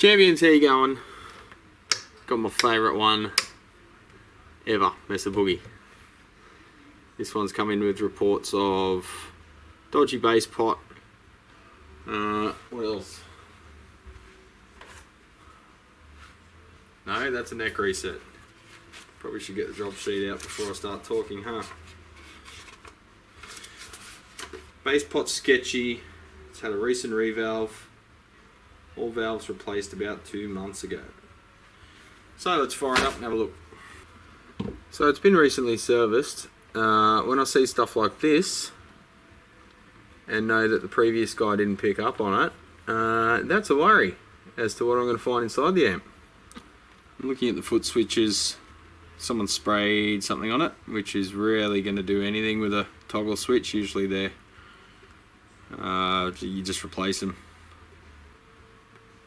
Champions here going. Got my favourite one ever, Mesa Boogie. This one's come in with reports of dodgy base pot. What else? No, that's a neck reset. Probably should get the drop sheet out before I start talking, huh? Base pot's sketchy. It's had a recent revalve. All valves replaced about 2 months ago. So let's fire it up and have a look. So it's been recently serviced. When I see stuff like this and know that the previous guy didn't pick up on it, that's a worry as to what I'm going to find inside the amp. I'm looking at the foot switches. Someone sprayed something on it, which is rarely going to do anything with a toggle switch. Usually you just replace them.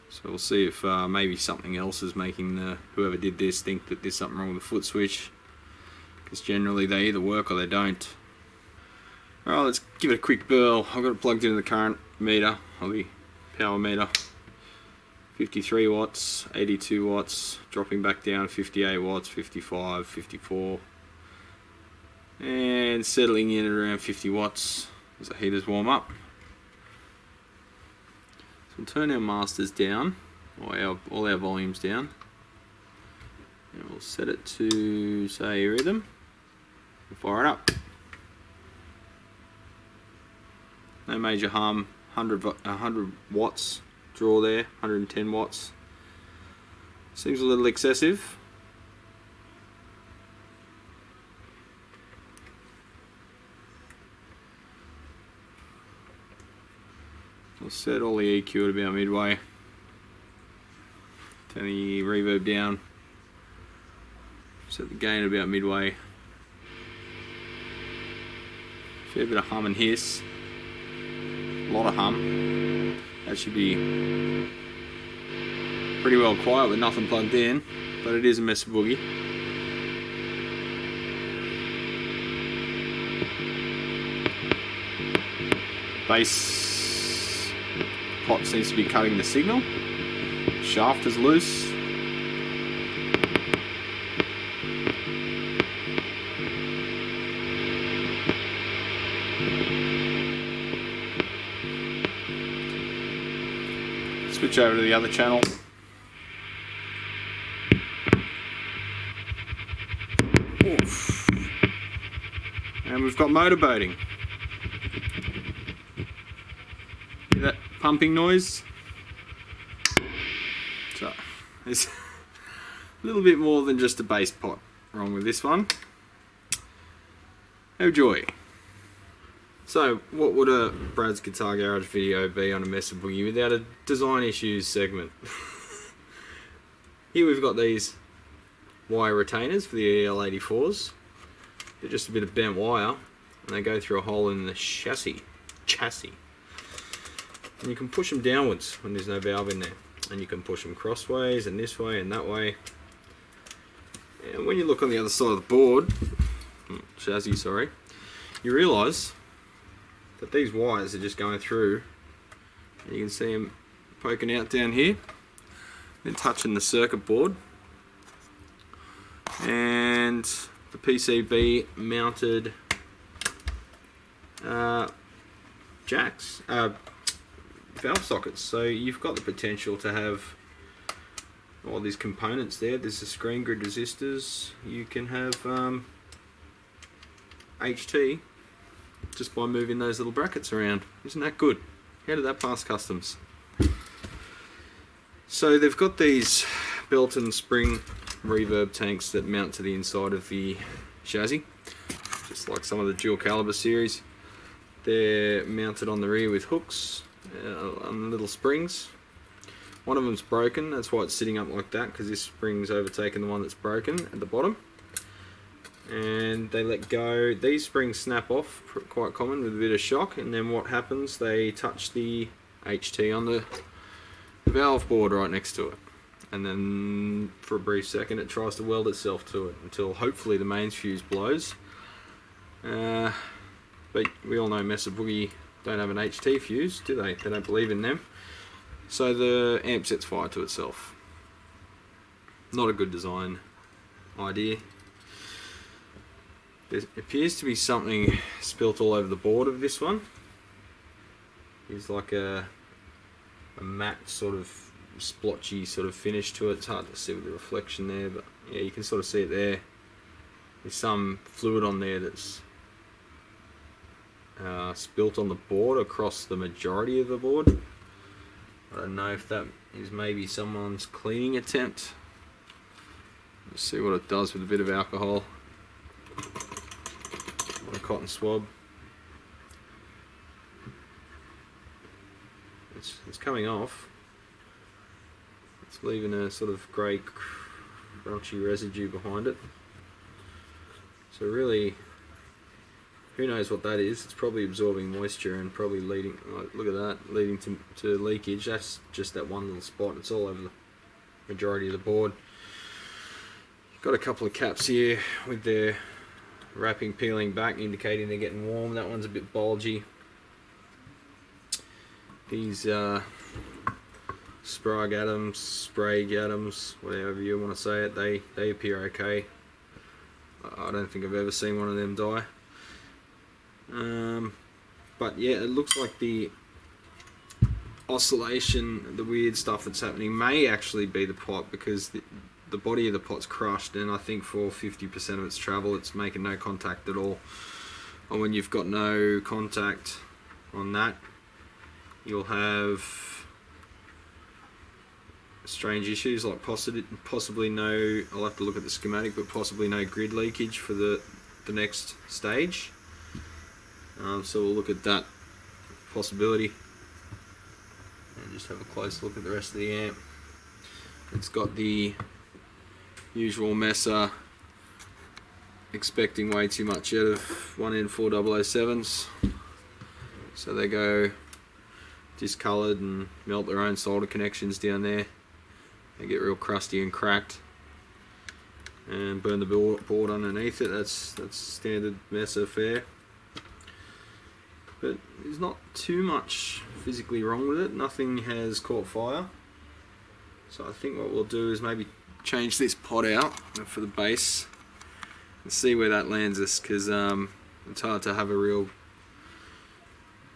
So we'll see if maybe something else is making whoever did this think that there's something wrong with the foot switch, because generally they either work or they don't. Alright, let's give it a quick burl. I've got it plugged into the current meter, or the power meter. 53 watts, 82 watts, dropping back down 58 watts, 55, 54, and settling in at around 50 watts as the heaters warm up. So we'll turn our masters down, or all our volumes down, and we'll set it to, say, rhythm, and fire it up. No major harm, 100 watts draw there, 110 watts. Seems a little excessive. I'll set all the EQ at about midway. Turn the reverb down. Set the gain at about midway. Fair bit of hum and hiss. A lot of hum. That should be pretty well quiet with nothing plugged in, but it is a Mesa Boogie. Bass pot seems to be cutting the signal. Shaft is loose. Switch over to the other channel. Oof. And we've got motorboating. Hear that pumping noise? So there's a little bit more than just a base pot wrong with this one. Oh joy. So, what would a Brad's Guitar Garage video be on a Mesa Boogie without a design issues segment? Here we've got these wire retainers for the EL84s. They're just a bit of bent wire, and they go through a hole in the chassis. And you can push them downwards when there's no valve in there. And you can push them crossways and this way and that way. And when you look on the other side of the board, chassis, sorry, you realise that these wires are just going through, and you can see them poking out down here, then touching the circuit board, and the PCB mounted jacks, valve sockets. So you've got the potential to have all these components there. There's the screen grid resistors. You can have HT just by moving those little brackets around. Isn't that good? How did that pass customs? So they've got these belt and spring reverb tanks that mount to the inside of the chassis, just like some of the dual caliber series. They're mounted on the rear with hooks on little springs. One of them's broken, that's why it's sitting up like that, because this spring's overtaken the one that's broken at the bottom. And they let go. These springs snap off, quite common, with a bit of shock, and then what happens, they touch the HT on the valve board right next to it, and then for a brief second it tries to weld itself to it until hopefully the mains fuse blows. But we all know Mesa Boogie don't have an HT fuse, do they? They don't believe in them. So the amp sets fire to itself. Not a good design idea. There appears to be something spilt all over the board of this one. It's like a matte sort of splotchy sort of finish to it. It's hard to see with the reflection there, but yeah, you can sort of see it there. There's some fluid on there that's spilt on the board across the majority of the board. I don't know if that is maybe someone's cleaning attempt. Let's see what it does with a bit of alcohol on a cotton swab. It's coming off. It's leaving a sort of grey crunchy residue behind it. So really, who knows what that is? It's probably absorbing moisture and probably leading, look at that, leading to leakage. That's just that one little spot. It's all over the majority of the board. Got a couple of caps here with their wrapping peeling back, indicating they're getting warm. That one's a bit bulgy. These spray atoms, whatever you want to say it, they appear okay. I don't think I've ever seen one of them die. But yeah, it looks like the oscillation, the weird stuff that's happening, may actually be the pot, because the body of the pot's crushed, and I think for 50% of its travel it's making no contact at all. And when you've got no contact on that, you'll have strange issues like possibly no, I'll have to look at the schematic, but possibly no grid leakage for the next stage. So we'll look at that possibility and just have a close look at the rest of the amp. It's got the usual Mesa, expecting way too much out of 1N4007s, so they go discoloured and melt their own solder connections down there. They get real crusty and cracked and burn the board underneath it. That's standard Mesa fare. But there's not too much physically wrong with it. Nothing has caught fire. So I think what we'll do is maybe change this pot out for the base and see where that lands us, because it's hard to have a real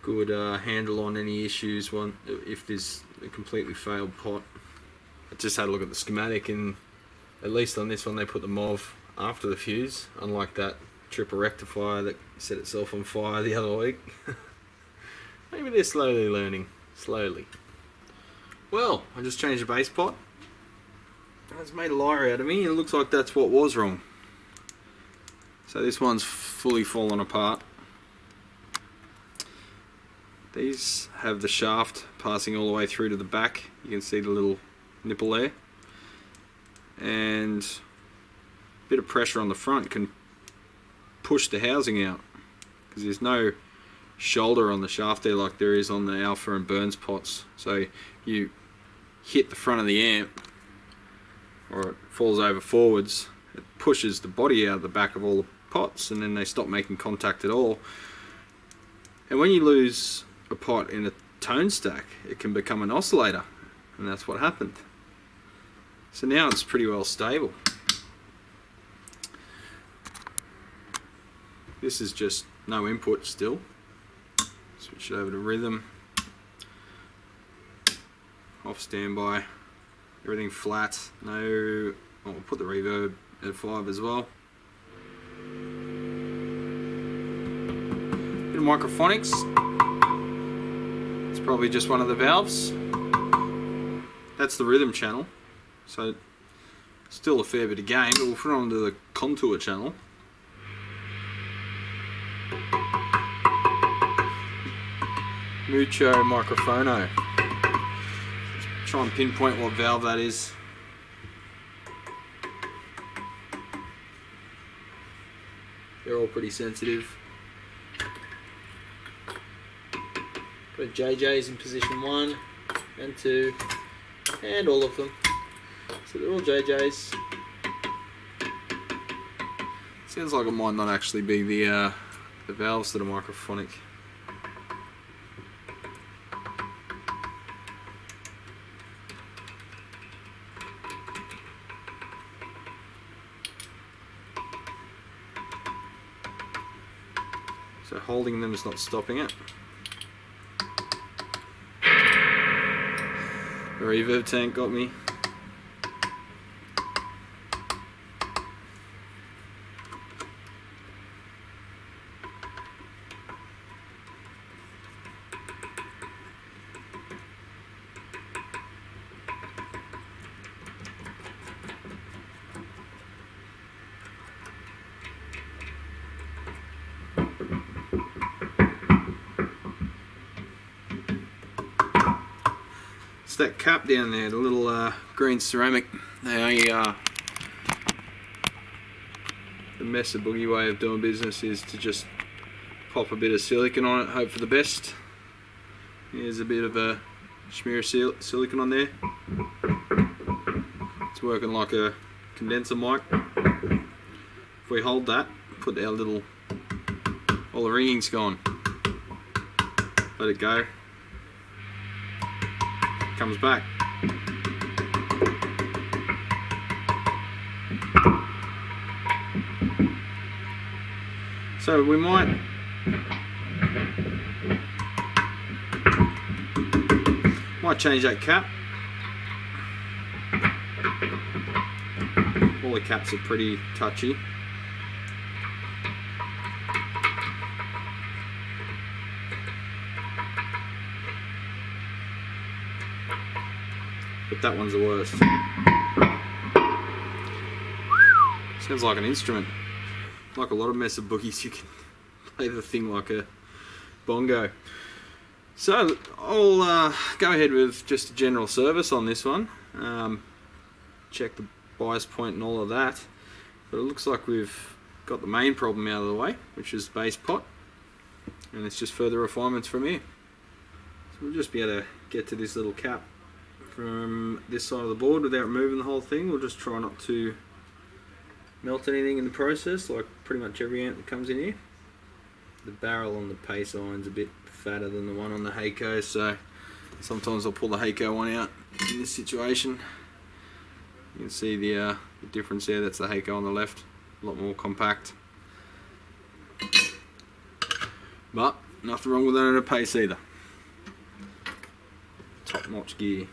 good handle on any issues if there's a completely failed pot. I just had a look at the schematic, and at least on this one they put the MOV after the fuse, unlike that triple rectifier that set itself on fire the other week. Maybe they're slowly learning. Slowly. Well, I just changed the base pot. It's made a liar out of me, and it looks like that's what was wrong. So this one's fully fallen apart. These have the shaft passing all the way through to the back. You can see the little nipple there. And a bit of pressure on the front can push the housing out, because there's no shoulder on the shaft there like there is on the Alpha and Burns pots. So you hit the front of the amp, or it falls over forwards, it pushes the body out of the back of all the pots, and then they stop making contact at all. And when you lose a pot in a tone stack, it can become an oscillator, and that's what happened. So now it's pretty well stable. This is just no input still. Switch it over to rhythm. Off standby. Everything flat. No. Oh, we'll put the reverb at 5 as well. Bit of Microphonics. It's probably just one of the valves. That's the rhythm channel. So still a fair bit of gain, but we'll put it onto the contour channel. Mucho Microphono. Let's try and pinpoint what valve that is. They're all pretty sensitive. Got JJs in position 1 and 2, and all of them. So they're all JJs. Sounds like it might not actually be the valves that are microphonic. So holding them is not stopping it. The reverb tank got me. It's that cap down there, the little green ceramic. The Mesa Boogie way of doing business is to just pop a bit of silicone on it, hope for the best. Here's a bit of a smear of silicone on there. It's working like a condenser mic. If we hold that, put our little, all the ringing's gone. Let it go. Comes back. So we might change that cap. All the caps are pretty touchy. But that one's the worst. Sounds like an instrument. Like a lot of Mesa Boogies, you can play the thing like a bongo. So I'll go ahead with just a general service on this one. Check the bias point and all of that. But it looks like we've got the main problem out of the way, which is base pot. And it's just further refinements from here. So we'll just be able to get to this little cap from this side of the board without removing the whole thing. We'll just try not to melt anything in the process, like pretty much every amp that comes in here. The barrel on the pace iron's a bit fatter than the one on the Heiko, so sometimes I'll pull the Heiko one out in this situation. You can see the difference there. That's the Heiko on the left, a lot more compact. But nothing wrong with that in a pace either. Top notch gear.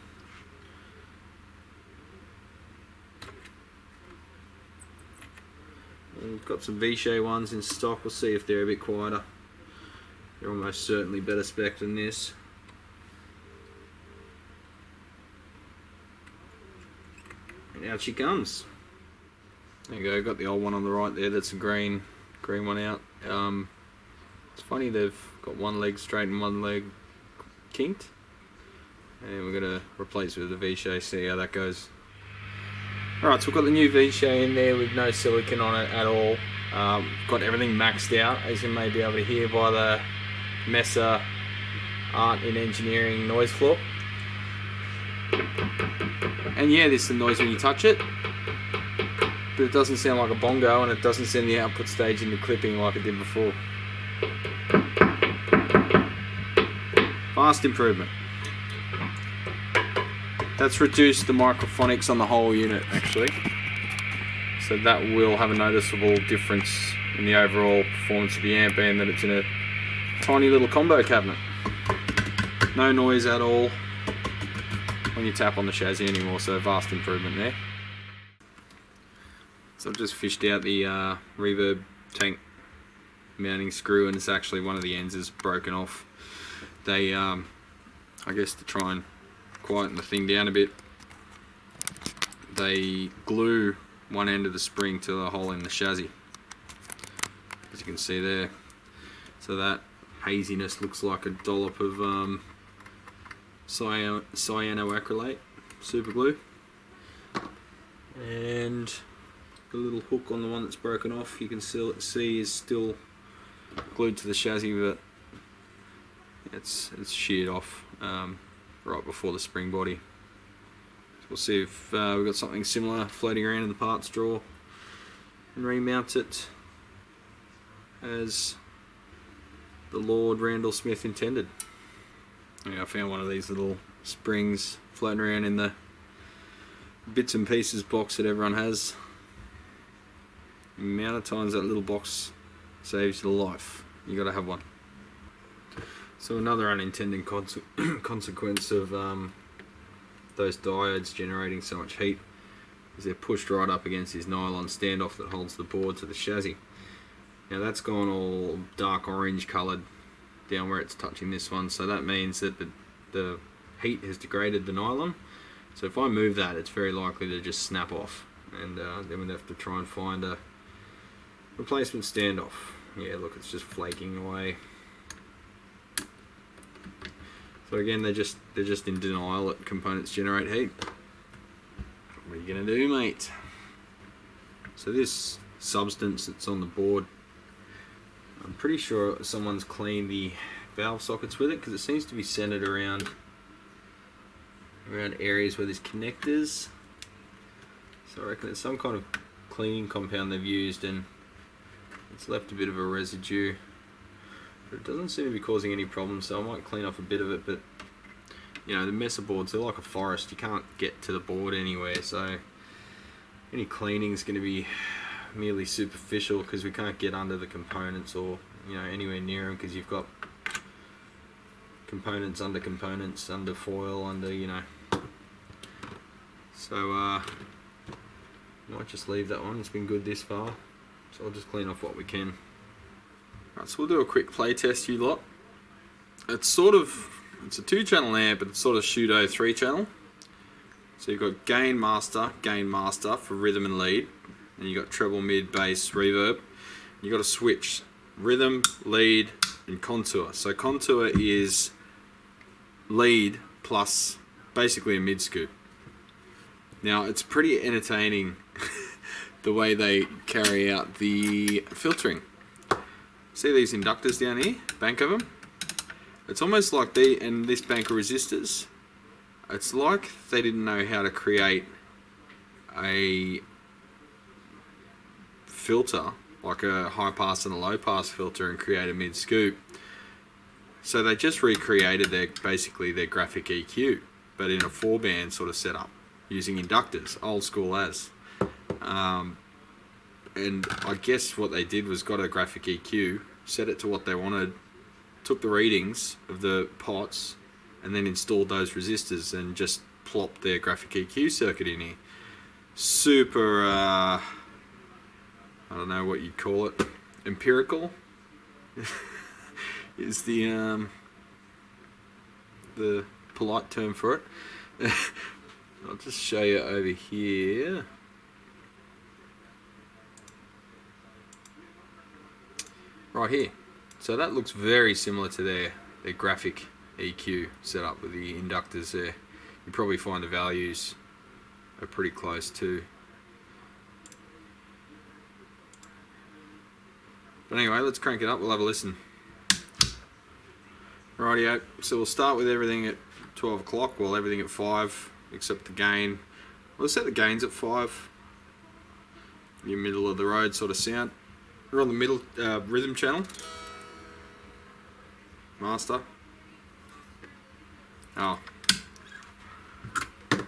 We've got some V-Shay ones in stock. We'll see if they're a bit quieter. They're almost certainly better spec than this. And out she comes. There you go, got the old one on the right there. That's a green one out. It's funny, they've got one leg straight and one leg kinked. And we're going to replace it with a V-Shay, see how that goes. Alright, so we've got the new V-Shay in there with no silicone on it at all. Got everything maxed out, as you may be able to hear by the Mesa Art in Engineering noise floor. And yeah, there's some noise when you touch it, but it doesn't sound like a bongo, and it doesn't send the output stage into clipping like it did before. Vast improvement. That's reduced the microphonics on the whole unit actually, so that will have a noticeable difference in the overall performance of the amp, and that it's in a tiny little combo cabinet. No noise at all when you tap on the chassis anymore, so vast improvement there. So I've just fished out the reverb tank mounting screw, and it's actually one of the ends is broken off. They, I guess to try and quieten the thing down a bit, they glue one end of the spring to the hole in the chassis, as you can see there. So that haziness looks like a dollop of cyanoacrylate super glue, and the little hook on the one that's broken off, you can see is still glued to the chassis, but it's sheared off right before the spring body. So we'll see if we've got something similar floating around in the parts drawer and remount it as the Lord Randall Smith intended. Yeah, I found one of these little springs floating around in the bits and pieces box that everyone has. The amount of times that little box saves your life. You gotta have one. So another unintended consequence of those diodes generating so much heat is they're pushed right up against this nylon standoff that holds the board to the chassis. Now that's gone all dark orange coloured down where it's touching this one, so that means that the heat has degraded the nylon. So if I move that, it's very likely to just snap off, and then we'd have to try and find a replacement standoff. Yeah, look, it's just flaking away. So again, they're just in denial that components generate heat. What are you gonna do, mate? So this substance that's on the board, I'm pretty sure someone's cleaned the valve sockets with it, because it seems to be centered around areas where there's connectors. So I reckon it's some kind of cleaning compound they've used, and it's left a bit of a residue. But it doesn't seem to be causing any problems, so I might clean off a bit of it. But you know, the Mesa boards, they're like a forest. You can't get to the board anywhere, so any cleaning is going to be merely superficial, because we can't get under the components, or you know, anywhere near them, because you've got components, under foil, under, you know. So might just leave that one. It's been good this far, so I'll just clean off what we can. Right, so we'll do a quick play test, you lot. It's a 2-channel amp, but it's sort of pseudo 3-channel. So you've got gain master for rhythm and lead, and you've got treble, mid, bass, reverb. You've got to switch rhythm, lead, and contour. So contour is lead plus basically a mid scoop. Now it's pretty entertaining the way they carry out the filtering. See these inductors down here, bank of them? It's almost like and this bank of resistors, it's like they didn't know how to create a filter, like a high pass and a low pass filter, and create a mid scoop. So they just recreated basically their graphic EQ, but in a 4-band sort of setup, using inductors, old school as. And I guess what they did was got a graphic EQ, set it to what they wanted, took the readings of the pots, and then installed those resistors and just plopped their graphic EQ circuit in here. Super, I don't know what you'd call it, empirical is the polite term for it. I'll just show you over here. Right here. So that looks very similar to their graphic EQ setup with the inductors there. You probably find the values are pretty close too. But anyway, let's crank it up, we'll have a listen. Rightio, so we'll start with everything at 12 o'clock, well everything at 5, except the gain. We'll set the gains at 5. Your middle of the road sort of sound. We're on the middle rhythm channel. Master. Oh. I'm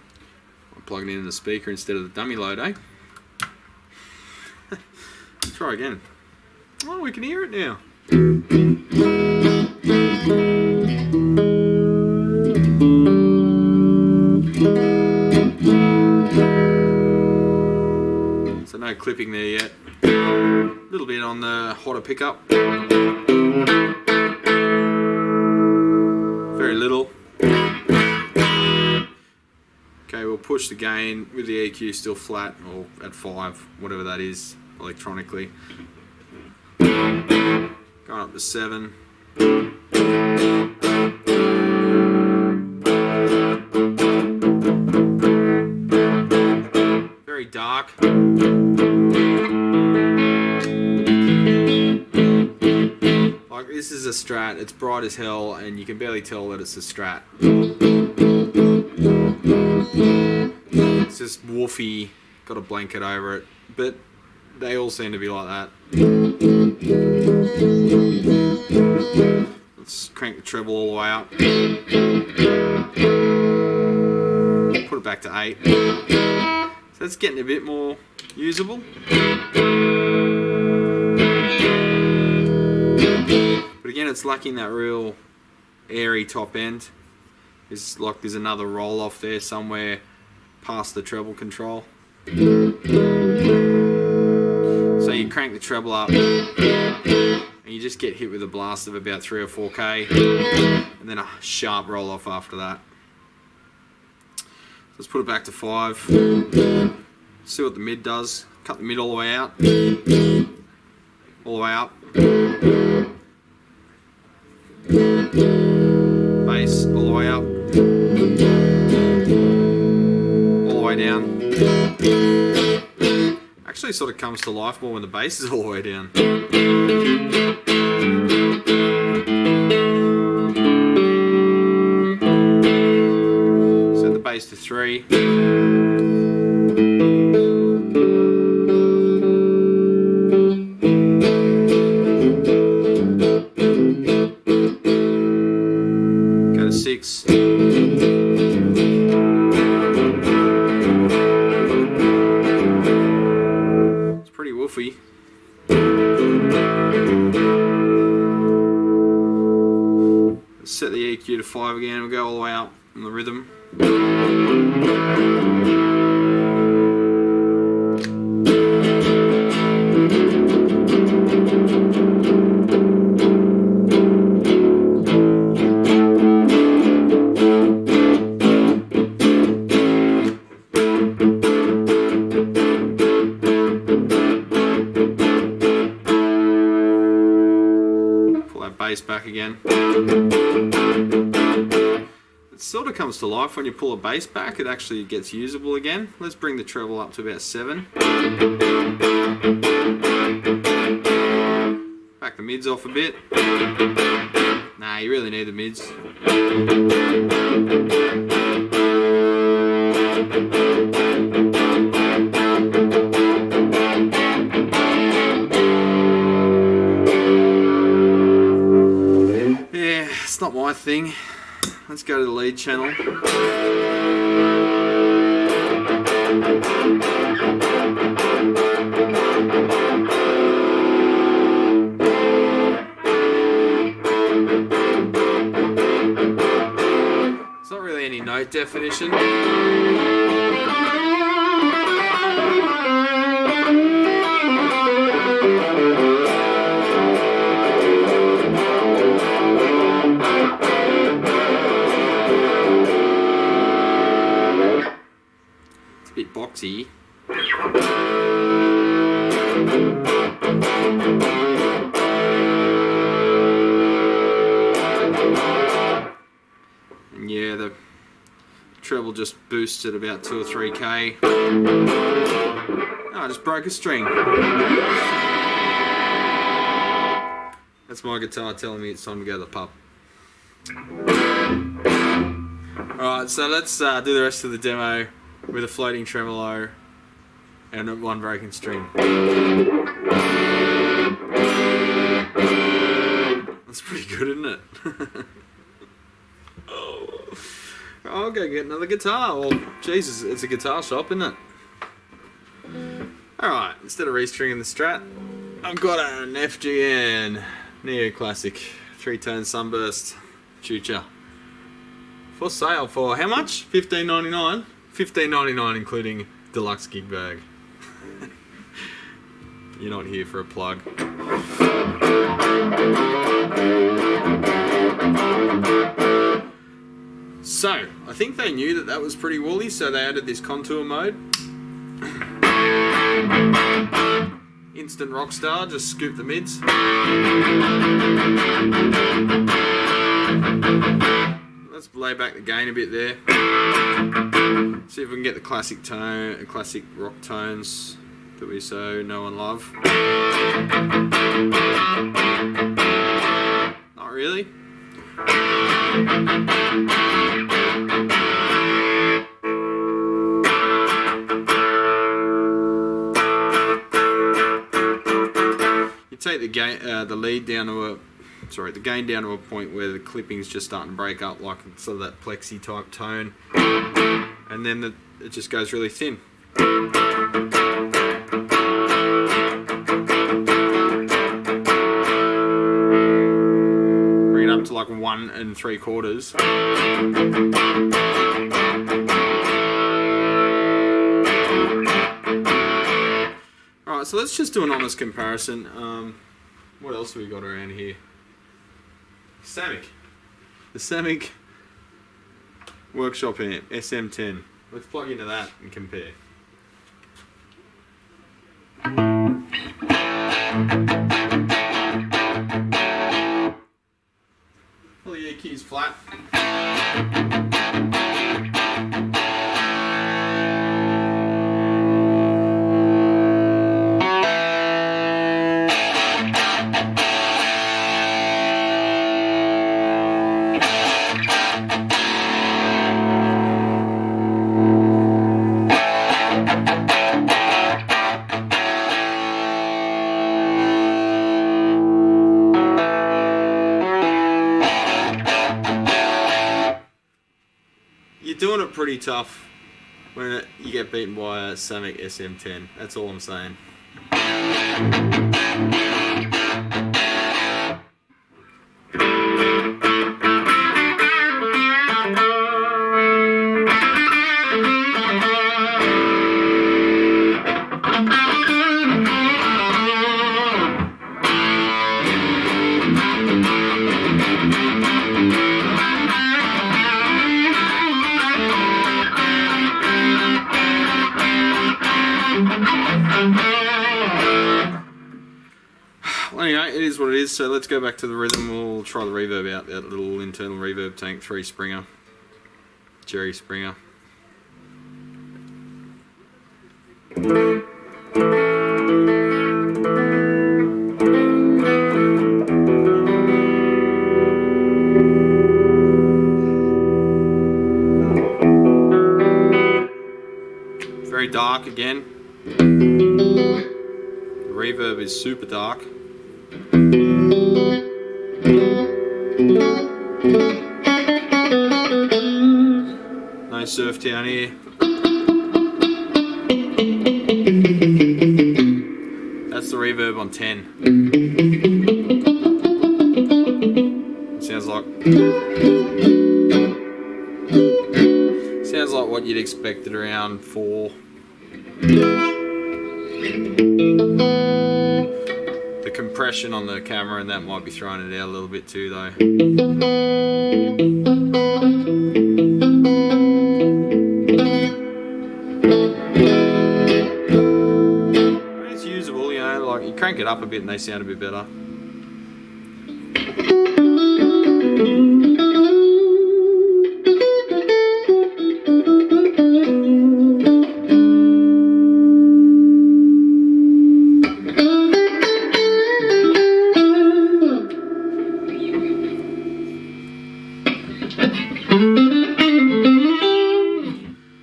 plugging in the speaker instead of the dummy load, eh? Let's try again. Oh, we can hear it now. So no clipping there yet. A little bit on the hotter pickup. Very little. Okay, we'll push the gain with the EQ still flat, or at 5, whatever that is, electronically. Going up to 7. Very dark. Like, this is a Strat, it's bright as hell, and you can barely tell that it's a Strat. It's just woofy, got a blanket over it, but they all seem to be like that. Let's crank the treble all the way up. Put it back to 8. So it's getting a bit more usable. But again, it's lacking that real airy top end. It's like there's another roll off there somewhere past the treble control. So you crank the treble up and you just get hit with a blast of about 3 or 4k and then a sharp roll off after that. Let's put it back to 5. See what the mid does. Cut the mid all the way out. All the way up. Bass all the way up. All the way down. Actually sort of comes to life more when the bass is all the way down. Set the bass to 3. Go to 6. It's pretty woofy. Let's set the EQ to 5 again. We'll go all the way up on the rhythm. Pull that bass back again. It sort of comes to life when you pull a bass back, it actually gets usable again. Let's bring the treble up to about 7. Back the mids off a bit. Nah, you really need the mids. Yeah, it's not my thing. Let's go to the lead channel. It's not really any note definition. It's a bit boxy. And yeah, the treble just boosts at about 2 or 3k. Oh, I just broke a string. That's my guitar telling me it's time to go to the pub. Alright, so let's do the rest of the demo with a floating tremolo and 1 broken string. That's pretty good, isn't it? I'll go get another guitar. Well, Jesus, it's a guitar shop, isn't it? Alright, instead of restringing the Strat, I've got an FGN Neoclassic 3-tone Sunburst Chucha for sale for how much? $15.99. $15.99 including deluxe gig bag. You're not here for a plug. So, I think they knew that that was pretty woolly, so they added this contour mode. Instant rockstar, just scoop the mids. Let's lay back the gain a bit there. See if we can get the classic tone, classic rock tones that we so know and love. Not really. You take the gain, the lead down to a, the gain down to a point where the clipping's just starting to break up, like sort of that plexi type tone, and then it just goes really thin. 1 3/4. Alright, so let's just do an honest comparison. What else have we got around here? Samick. The Samick workshop amp, SM10. Let's plug into that and compare. Well, the EQ's flat. You're doing it pretty tough when you get beaten by a Samick SM10. That's all I'm saying. Well, anyway, it is what it is, so let's go back to the rhythm. We'll try the reverb out, that little internal reverb tank, 3 Springer, Jerry Springer. Very dark again. The reverb is super dark. No surf down here. That's the reverb on 10. Sounds like what you'd expect at around 4. The compression on the camera and that might be throwing it out a little bit too though. It's usable, you know, like you crank it up a bit and they sound a bit better.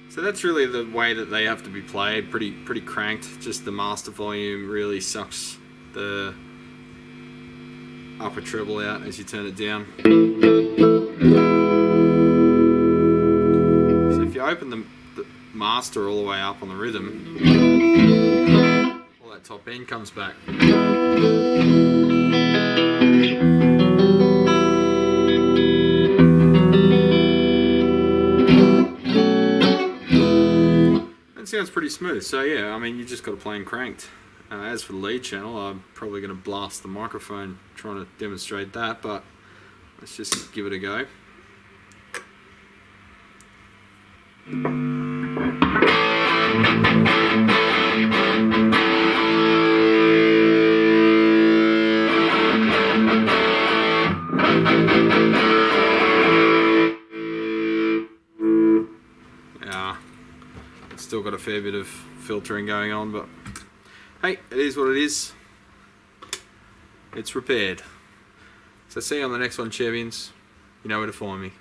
So that's really the way that they have to be played, pretty cranked. Just the master volume really sucks the upper treble out as you turn it down. So if you open the master all the way up on the rhythm, all that top end comes back. Sounds pretty smooth, so yeah, I mean you just got to play and cranked. As for the lead channel, I'm probably going to blast the microphone trying to demonstrate that, but let's just give it a go. Yeah. Still got a fair bit of filtering going on, but hey, it is what it is. It's repaired. So see you on the next one, champions. You know where to find me.